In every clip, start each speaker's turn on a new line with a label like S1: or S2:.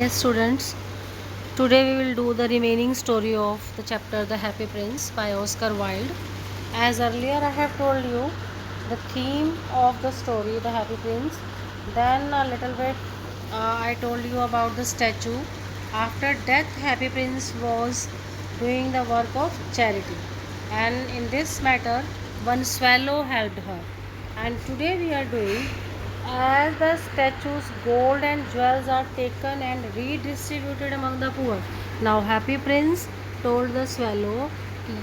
S1: Yes, students, today we will do the remaining story of the chapter The Happy Prince by Oscar Wilde. As earlier I have told you the theme of the story, The Happy Prince. Then a little bit I told you about the statue. After death, Happy Prince was doing the work of charity, and in this matter, one swallow helped her. And today we are doing as the statue's gold and jewels are taken and redistributed among the poor. Now, Happy Prince told the swallow,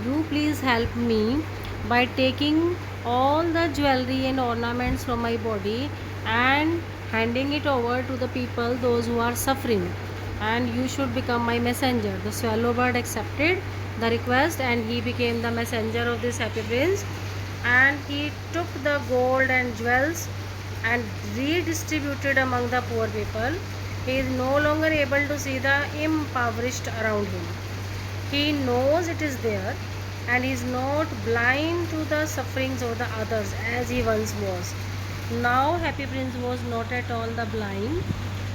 S1: you please help me by taking all the jewelry and ornaments from my body and handing it over to the people, those who are suffering, and you should become my messenger. The swallow bird accepted the request and he became the messenger of this Happy Prince, and he took the gold and jewels and redistributed among the poor people. He is no longer able to see the impoverished around him. He knows it is there, and he is not blind to the sufferings of the others as he once was. Now Happy Prince was not at all the blind.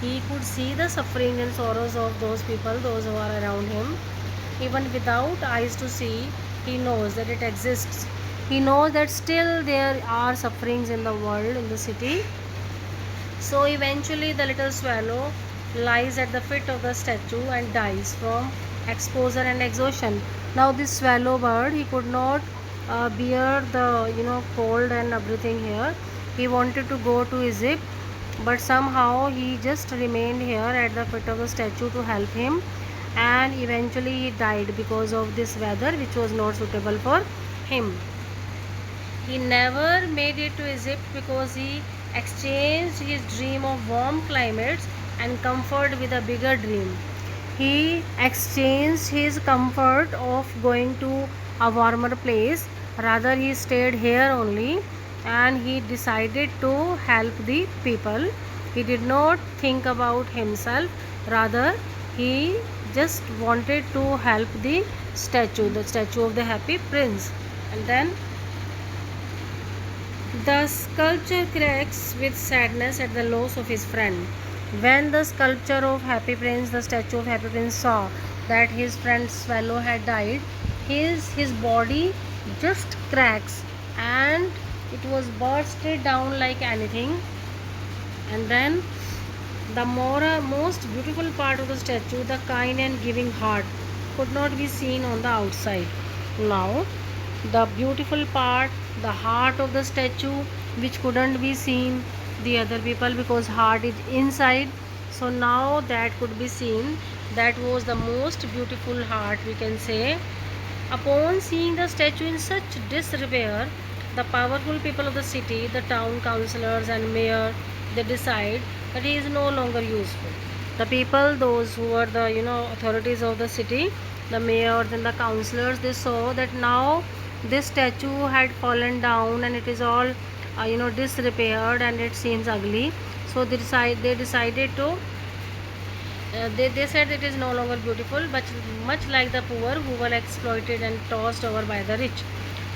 S1: He could see the suffering and sorrows of those people, those who are around him. Even without eyes to see, he knows that it exists. He knows that still there are sufferings in the world, in the city. So eventually the little swallow lies at the feet of the statue and dies from exposure and exhaustion. Now this swallow bird, he could not bear the cold and everything here. He wanted to go to Egypt, but somehow he just remained here at the foot of the statue to help him, and eventually he died because of this weather which was not suitable for him. He never made it to Egypt because he exchanged his dream of warm climates and comfort with a bigger dream. He exchanged his comfort of going to a warmer place. Rather, he stayed here only, and he decided to help the people. He did not think about himself. Rather, he just wanted to help the statue of the Happy Prince. And then the sculpture cracks with sadness at the loss of his friend. When the sculpture of Happy Prince, the statue of Happy Prince, saw that his friend Swallow had died, his body just cracks and it was bursted down like anything. And then the most beautiful part of the statue, the kind and giving heart, could not be seen on the outside. Now the beautiful part, the heart of the statue, which couldn't be seen the other people because heart is inside, so now that could be seen. That was the most beautiful heart, we can say. Upon seeing the statue in such disrepair, the powerful people of the city, the town councillors and mayor, they decide that he is no longer useful. The people, those who were the authorities of the city, the mayors and the councillors, they saw that now this statue had fallen down and it is all disrepaired and it seems ugly. So they decided to they said it is no longer beautiful, but much like the poor who were exploited and tossed over by the rich.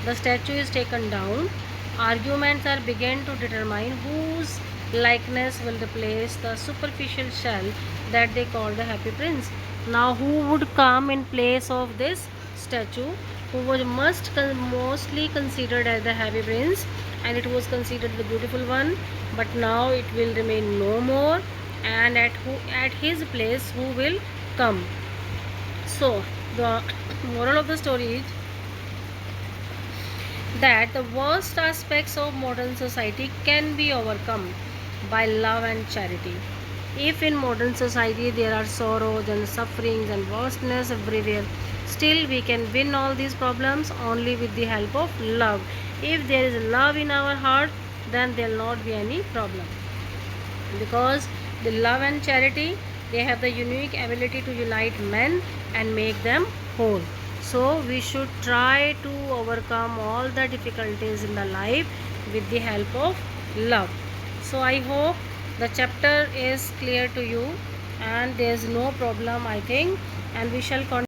S1: The statue is taken down. Arguments are begun to determine whose likeness will replace the superficial shell that they call the Happy Prince. Now, who would come in place of this statue, who was mostly considered as the Happy Prince, and it was considered the beautiful one, but now it will remain no more, and at his place who will come. So the moral of the story is that the worst aspects of modern society can be overcome by love and charity. If in modern society there are sorrows and sufferings and worstness everywhere, still we can win all these problems only with the help of love. If there is love in our heart, then there will not be any problem, because the love and charity, they have the unique ability to unite men and make them whole. So we should try to overcome all the difficulties in the life with the help of love. So I hope the chapter is clear to you and there is no problem, I think, and we shall continue.